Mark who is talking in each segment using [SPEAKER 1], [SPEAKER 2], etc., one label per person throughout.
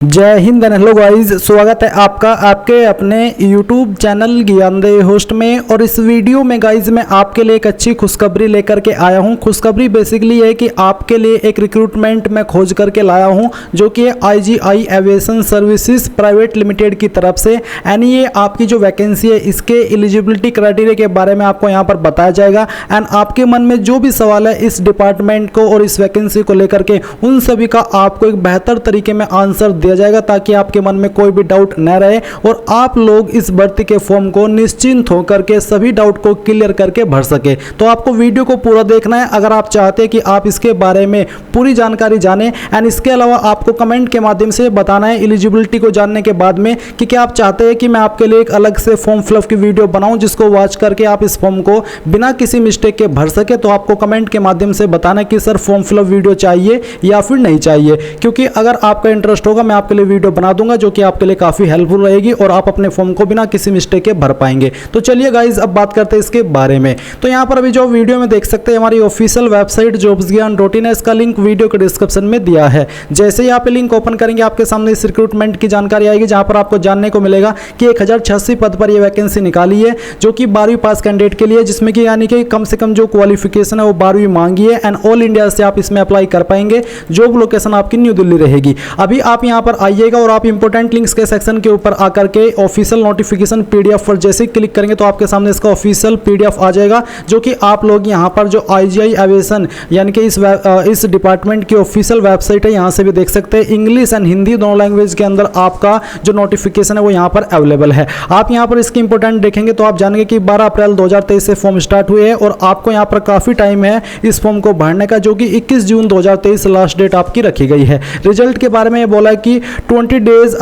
[SPEAKER 1] जय Hind and hello guys, स्वागत है आपका आपके अपने YouTube चैनल ज्ञानदेव होस्ट में। और इस वीडियो में गाइस मैं आपके लिए एक अच्छी खुशखबरी लेकर के आया हूं। खुशखबरी बेसिकली है कि आपके लिए एक रिक्रूटमेंट मैं खोज करके लाया हूं जो कि IGI aviation services private limited की तरफ से। यानी ये आपकी जो वैकेंसी है इसके एलिजिबिलिटी क्राइटेरिया के बारे में आपको यहाँ पर बताया जाएगा। एंड आपके मन में जो भी सवाल है इस डिपार्टमेंट को और इस वैकेंसी को लेकर के उन सभी का आपको एक बेहतर तरीके में आंसर दिया जाएगा ताकि आपके मन में कोई भी डाउट न रहे और आप लोग इस भर्ती के फॉर्म को निश्चिंत होकर के सभी डाउट को क्लियर करके भर सके। तो आपको वीडियो को पूरा देखना है अगर आप चाहते हैं कि आप इसके बारे में पूरी जानकारी जानें। एंड इसके अलावा आपको कमेंट के माध्यम से बताना है एलिजिबिलिटी को जानने के बाद में कि क्या आप चाहते हैं कि मैं आपके लिए एक अलग से फॉर्म फिलअप की वीडियो बनाऊं जिसको वॉच करके आप इस फॉर्म को बिना किसी मिस्टेक के भर सके। तो आपको कमेंट के माध्यम से बताना है कि सर फॉर्म फिलअप वीडियो चाहिए या फिर नहीं चाहिए, क्योंकि अगर आपका इंटरेस्ट होगा मैं आपके लिए वीडियो बना दूंगा जो कि आपके लिए काफी हेल्पफुल रहेगी और आप अपने फॉर्म को बिना किसी मिस्टेक के भर पाएंगे। तो चलिए गाइज अब बात करते हैं इसके बारे में। तो यहाँ पर अभी जो वीडियो में देख सकते हैं हमारी ऑफिशियल वेबसाइट jobsgyan.in है, इसका लिंक वीडियो के डिस्क्रिप्शन में दिया है। जैसे ही आप लिंक ओपन करेंगे आपके सामने इस रिक्रूटमेंट की जानकारी आएगी जहां पर आपको जानने को मिलेगा कि 1086 पद पर यह वैकेंसी निकाली है जो कि 12वीं पास कैंडिडेट के लिए, जिसमें कि यानी कि कम से कम जो क्वालिफिकेशन है वो 12वीं मांगी है। एंड ऑल इंडिया से आप इसमें अप्लाई कर पाएंगे। जॉब लोकेशन आपकी न्यू दिल्ली रहेगी। अभी आप यहाँ पर आइएगा और आप इंपोर्टेंट लिंक्स के सेक्शन के ऊपर आकर के ऑफिशियल नोटिफिकेशन PDF पर जैसे क्लिक करेंगे तो आपके सामने इसका ऑफिशियल PDF आ जाएगा जो कि आप लोग यहाँ पर जो IGI एविएशन यानी कि इस डिपार्टमेंट की ऑफिशियल वेबसाइट है यहाँ से भी देख सकते हैं। इंग्लिश एंड हिंदी दोनों लैंग्वेज के अंदर आपका जो नोटिफिकेशन है वो यहाँ पर अवेलेबल है। आप यहाँ पर इसकी इंपोर्टेंट देखेंगे तो आप जानेंगे कि 12 अप्रैल 2023 से फॉर्म स्टार्ट हुए हैं और आपको यहाँ पर काफी टाइम है इस फॉर्म को भरने का, जो कि 21 जून 2023 लास्ट डेट आपकी रखी गई है। रिजल्ट के बारे में ये बोला है कि 20 days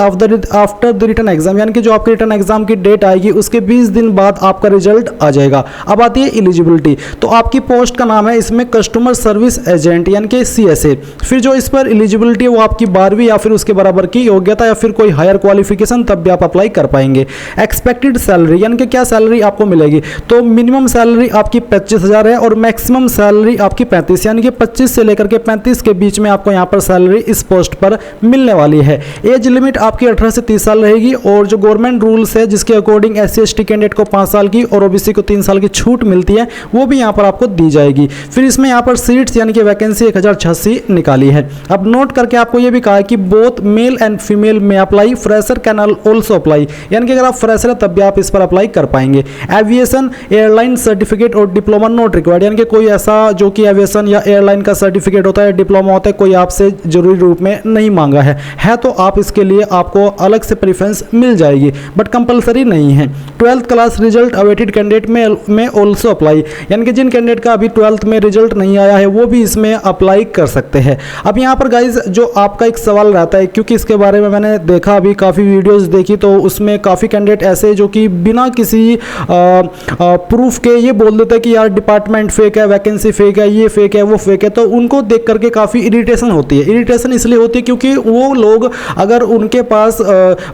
[SPEAKER 1] after the written exam, यानी कि जो आपके रिटन एग्जाम की डेट आएगी उसके 20 दिन बाद आपका रिजल्ट आ जाएगा। अब आती है एलिजिबिलिटी। तो आपकी पोस्ट का नाम है इसमें कस्टमर सर्विस एजेंट यानी कि CSA। फिर जो इस पर एलिजिबिलिटी है वो आपकी 12वीं या फिर उसके बराबर की योग्यता या फिर कोई हायर क्वालिफिकेशन, तब भी आप अप्लाई कर पाएंगे। एक्सपेक्टेड सैलरी यानी कि क्या सैलरी आपको मिलेगी, तो मिनिमम सैलरी आपकी 25,000 है और मैक्सिमम सैलरी आपकी 35, यानी कि 25 से लेकर के 35 के बीच में आपको यहाँ पर सैलरी इस पोस्ट पर मिलने वाली है। एज लिमिट आपकी 18 से 30 साल रहेगी और जो गवर्नमेंट रूल्स है जिसके अकॉर्डिंग SC/ST कैंडिडेट को 5 साल की और OBC को 3 साल की छूट मिलती है वो भी यहाँ पर आपको दी जाएगी। फिर इसमें यहाँ पर सीट्स यानी कि वैकेंसी 1086 निकाली है। अब नोट करके आपको ये भी कहा है कि बोथ मेल एंड फीमेल में apply, fresher can also apply, यानी कि अगर आप फ्रेशर है तब भी आप इस पर अप्लाई कर पाएंगे। एविएशन एयरलाइन सर्टिफिकेट और डिप्लोमा नॉट रिक्वायर्ड, यानी कि कोई ऐसा जो कि एविएशन या एयरलाइन का सर्टिफिकेट होता है, डिप्लोमा होता है, कोई आपसे जरूरी रूप में नहीं मांगा है तो आप इसके लिए आपको अलग से प्रेफरेंस मिल जाएगी बट कंपलसरी नहीं है। 12th class result awaited candidate में ऑल्सो अप्लाई, यानी कि जिन कैंडिडेट का अभी 12th में रिजल्ट नहीं आया है वो भी इसमें अप्लाई कर सकते हैं। अब यहाँ पर गाइज जो आपका एक सवाल रहता है, क्योंकि इसके बारे में मैंने देखा अभी काफ़ी वीडियोस देखी तो उसमें काफ़ी कैंडिडेट ऐसे जो कि बिना किसी प्रूफ के ये बोल देते हैं कि यार डिपार्टमेंट फेक है, वैकेंसी फेक है, ये फेक है, वो फेक है। तो उनको देख करके काफ़ी इरिटेशन होती है। इरिटेशन इसलिए होती है क्योंकि वो लोग अगर उनके पास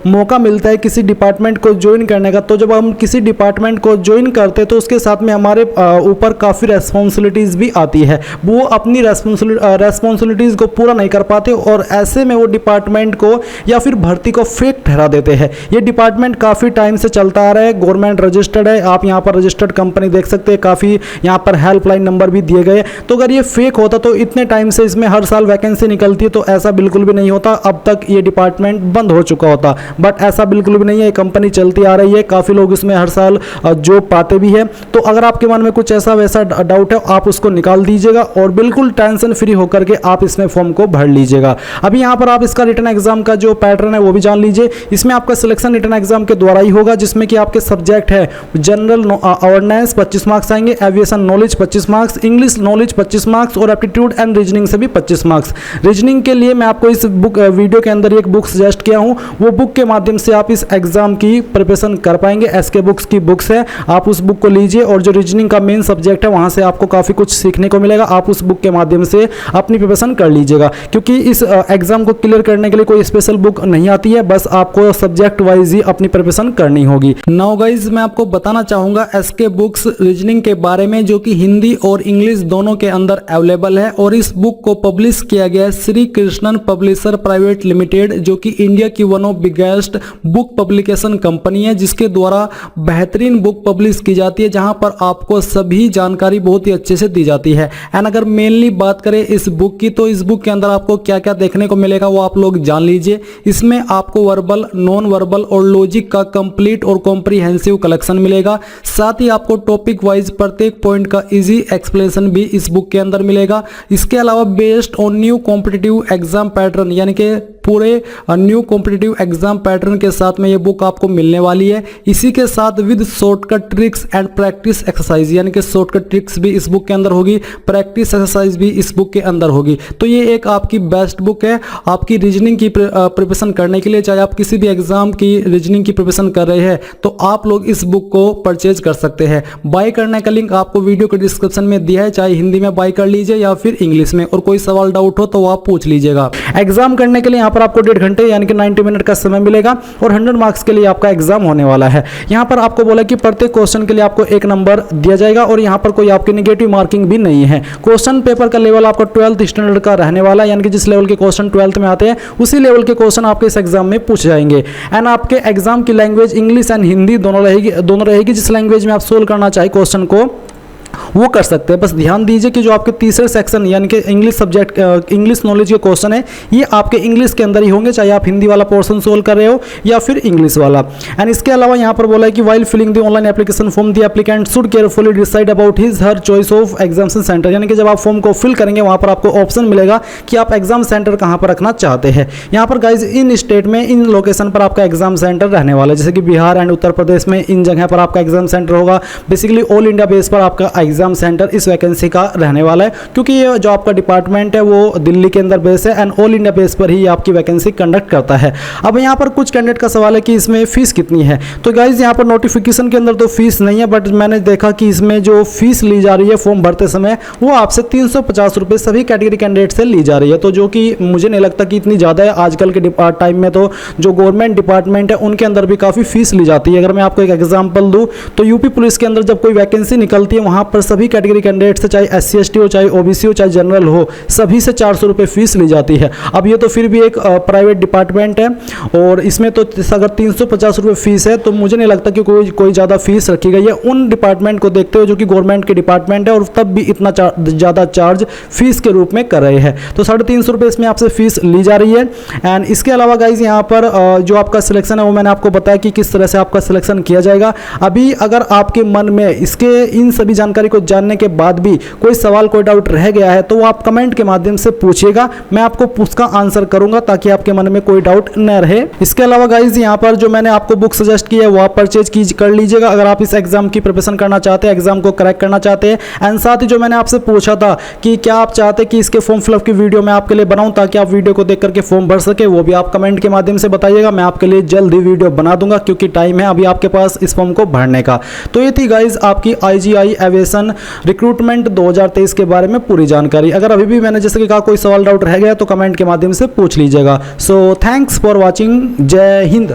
[SPEAKER 1] मौका मिलता है किसी डिपार्टमेंट को ज्वाइन करने का, तो जब हम किसी डिपार्टमेंट को ज्वाइन करते हैं तो उसके साथ में हमारे ऊपर काफ़ी रेस्पॉन्सिबिलिटीज़ भी आती है। वो अपनी रेस्पॉन्सिबिलिटीज़ को पूरा नहीं कर पाते और ऐसे में वो डिपार्टमेंट को या फिर भर्ती को फेक ठहरा देते हैं। ये डिपार्टमेंट काफ़ी टाइम से चलता आ रहा है, गवर्नमेंट रजिस्टर्ड है, आप यहाँ पर रजिस्टर्ड कंपनी देख सकते हैं, काफ़ी यहाँ पर हेल्पलाइन नंबर भी दिए गए। तो अगर ये फेक होता तो इतने टाइम से इसमें हर साल वैकेंसी निकलती है, तो ऐसा बिल्कुल भी नहीं होता, अब तक ये डिपार्टमेंट बंद हो चुका होता। बट ऐसा बिल्कुल भी नहीं है, ये कंपनी चलती आ रही है, काफ़ी लोग इसमें हर साल जॉब पाते भी है। तो अगर आपके मन में कुछ ऐसा वैसा डाउट है आप उसको निकाल दीजिएगा और बिल्कुल टेंशन फ्री होकर के आप इसमें फॉर्म को भर लीजिएगा। अभी यहाँ पर आप इसका रिटन एग्जाम का जो पैटर्न है वो भी जान लीजिए। इसमें आपका सिलेक्शन रिटन एग्जाम के द्वारा ही होगा, जिसमें कि आपके सब्जेक्ट है जनरल अवेयरनेस 25 मार्क्स आएंगे, aviation knowledge 25 marks, English knowledge 25 marks और एप्टीट्यूड एंड रीजनिंग से भी 25 मार्क्स। रीजनिंग के लिए मैं आपको इस वीडियो के अंदर एक बुक सजेस्ट किया हूँ, वो बुक के माध्यम से आप इस एग्जाम की प्रिपरेशन कर पाएंगे। SK बुक्स की बुक्स है, आप उस बुक को लीजिए और जो रीजनिंग का मेन सब्जेक्ट है वहाँ से आपको काफ़ी कुछ सीखने को मिलेगा। आप उस बुक के माध्यम से अपनी प्रिपरेशन कर लीजिएगा, क्योंकि इस एग्जाम को क्लियर करने के लिए कोई स्पेशल बुक नहीं आती है, बस आपको सब्जेक्ट वाइज ही अपनी प्रिपरेशन करनी होगी। नाउ गाइज मैं आपको बताना चाहूँगा SK बुक्स रीजनिंग के बारे में, जो कि हिंदी और इंग्लिश दोनों के अंदर अवेलेबल है और इस बुक को पब्लिश किया गया है Shri Krishnan publisher private limited, जो कि इंडिया की one of biggest book publication company है, जिसके द्वारा बेहतरीन बुक पब्लिश की जाती है, जहां पर आपको सभी जानकारी बहुत ही अच्छे से दी जाती है। एंड अगर मेनली बात करें इस बुक की, तो इस बुक के अंदर आपको क्या क्या देखने को मिलेगा वो आप लोग जान लीजिए। इसमें आपको वर्बल, नॉन वर्बल और लॉजिक का कंप्लीट और कॉम्प्रिहेंसिव कलेक्शन मिलेगा। साथ ही आपको टॉपिक वाइज प्रत्येक पॉइंट का इजी एक्सप्लेनेशन भी इस बुक के अंदर मिलेगा। इसके अलावा based on new competitive exam pattern, यानी कि पूरे न्यू कॉम्पिटिटिव एग्जाम पैटर्न के साथ में ये बुक आपको मिलने वाली है। इसी के साथ with shortcut tricks and practice exercise, यानी कि शॉर्टकट ट्रिक्स भी इस बुक के अंदर होगी, प्रैक्टिस एक्सरसाइज भी इस बुक के अंदर होगी। तो ये एक आपकी बेस्ट बुक है आपकी रीजनिंग की प्रिपरेशन करने के लिए। चाहे आप किसी भी एग्जाम की रीजनिंग की प्रिपरेशन कर रहे हैं तो आप लोग इस बुक को परचेज कर सकते हैं। बाय करने का लिंक आपको वीडियो के डिस्क्रिप्शन में दिया है, चाहे हिंदी में बाय कर लीजिए या फिर इंग्लिश में, और कोई सवाल डाउट हो तो आप पूछ लीजिएगा। एग्जाम करने के लिए यहाँ पर आपको 1.5 घंटे यानी कि 90 मिनट का समय मिलेगा और 100 मार्क्स के लिए आपका एग्जाम होने वाला है। यहाँ पर आपको बोला कि प्रत्येक क्वेश्चन के लिए आपको 1 नंबर दिया जाएगा और यहाँ पर कोई आपकी नेगेटिव मार्किंग भी नहीं है। क्वेश्चन पेपर का लेवल आपका 12th स्टैंडर्ड का रहने वाला है, यानी कि जिस लेवल के क्वेश्चन 12th में आते हैं उसी लेवल के क्वेश्चन आपके इस एग्जाम में पूछ जाएंगे। एंड आपके एग्जाम की लैंग्वेज इंग्लिश एंड हिंदी दोनों रहेगी। जिस लैंग्वेज में आप सोल्व करना चाहे क्वेश्चन को वो कर सकते हैं। बस ध्यान दीजिए कि जो आपके तीसरे सेक्शन यानी कि इंग्लिश सब्जेक्ट, इंग्लिश नॉलेज के क्वेश्चन है, ये आपके इंग्लिश के अंदर ही होंगे, चाहे आप हिंदी वाला पोर्शन सोल्व कर रहे हो या फिर इंग्लिश वाला। एंड इसके अलावा यहाँ पर बोला है कि while filling the online application form the applicant should carefully decide about his her choice of examination centre, यानी कि जब आप फॉर्म को फिल करेंगे वहाँ पर आपको ऑप्शन मिलेगा कि आप एग्जाम सेंटर कहाँ पर रखना चाहते हैं। यहाँ पर गाइज इन स्टेट में इन लोकेशन पर आपका एग्जाम सेंटर रहने वाला है, जैसे कि बिहार एंड उत्तर प्रदेश में इन जगह पर आपका एग्जाम सेंटर होगा। बेसिकली ऑल इंडिया बेस पर आपका एग्जाम सेंटर इस वैकेंसी का रहने वाला है, क्योंकि ये जो आपका डिपार्टमेंट है वो दिल्ली के अंदर बेस है एंड ऑल इंडिया बेस पर ही आपकी वैकेंसी कंडक्ट करता है। अब यहाँ पर कुछ कैंडिडेट का सवाल है कि इसमें फीस कितनी है। तो गाइज यहाँ पर नोटिफिकेशन के अंदर तो फीस नहीं है, बट मैंने देखा कि इसमें जो फीस ली जा रही है फॉर्म भरते समय वो आपसे 350 रुपये सभी कैटेगरी कैंडिडेट से ली जा रही है। तो जो कि मुझे नहीं लगता कि इतनी ज़्यादा है। आजकल के टाइम में तो जो गवर्नमेंट डिपार्टमेंट है उनके अंदर भी काफ़ी फीस ली जाती है। अगर मैं आपको एक एग्जाम्पल दूँ तो यूपी पुलिस के अंदर जब कोई वैकेंसी निकलती है वहाँ पर सभी कैटेगरी कैंडिडेट से, चाहे SC ST हो, चाहे OBC हो, चाहे जनरल हो, सभी से 400 रुपये फीस ली जाती है। अब ये तो फिर भी एक प्राइवेट डिपार्टमेंट है और इसमें तो अगर 350 रुपये फीस है तो मुझे नहीं लगता कि कोई ज़्यादा फीस रखी गई है उन डिपार्टमेंट को देखते हुए जो कि गवर्नमेंट के डिपार्टमेंट है, और तब भी इतना ज़्यादा चार्ज फीस के रूप में कर रहे हैं। तो 350 रुपये इसमें आपसे फीस ली जा रही है। एंड इसके अलावा गाइज यहाँ पर जो आपका सिलेक्शन है वो मैंने आपको बताया कि किस तरह से आपका सिलेक्शन किया जाएगा। अभी अगर आपके मन में इसके इन सभी जानकारी को जानने के बाद भी कोई सवाल, कोई डाउट रह गया है तो आप कमेंट के माध्यम से पूछिएगा, मैं आपको उसका आंसर करूंगा ताकि आपके मन में कोई डाउट न रहे। इसके अलावा गाइज यहाँ पर जो मैंने आपको बुक सजेस्ट की है वो आप परचेज कर लीजिएगा अगर आप इस एग्जाम की प्रिपरेशन करना चाहते हैं, एग्जाम को क्रैक करना चाहते हैं। एंड साथ ही जो मैंने आपसे पूछा था कि क्या आप चाहते हैं कि इसके फॉर्म फिलअप की वीडियो मैं आपके लिए बनाऊं ताकि आप वीडियो को देख करके फॉर्म भर सके, वो भी आप कमेंट के माध्यम से बताइएगा। मैं आपके लिए जल्द ही वीडियो बना दूंगा क्योंकि टाइम है अभी आपके पास इस फॉर्म को भरने का। तो ये थी गाइज आपकी IGI एविएशन रिक्रूटमेंट 2023 के बारे में पूरी जानकारी। अगर अभी भी मैंने जैसे कि कहा कोई सवाल डाउट रह गया तो कमेंट के माध्यम से पूछ लीजिएगा। So thanks for watching. जय हिंद।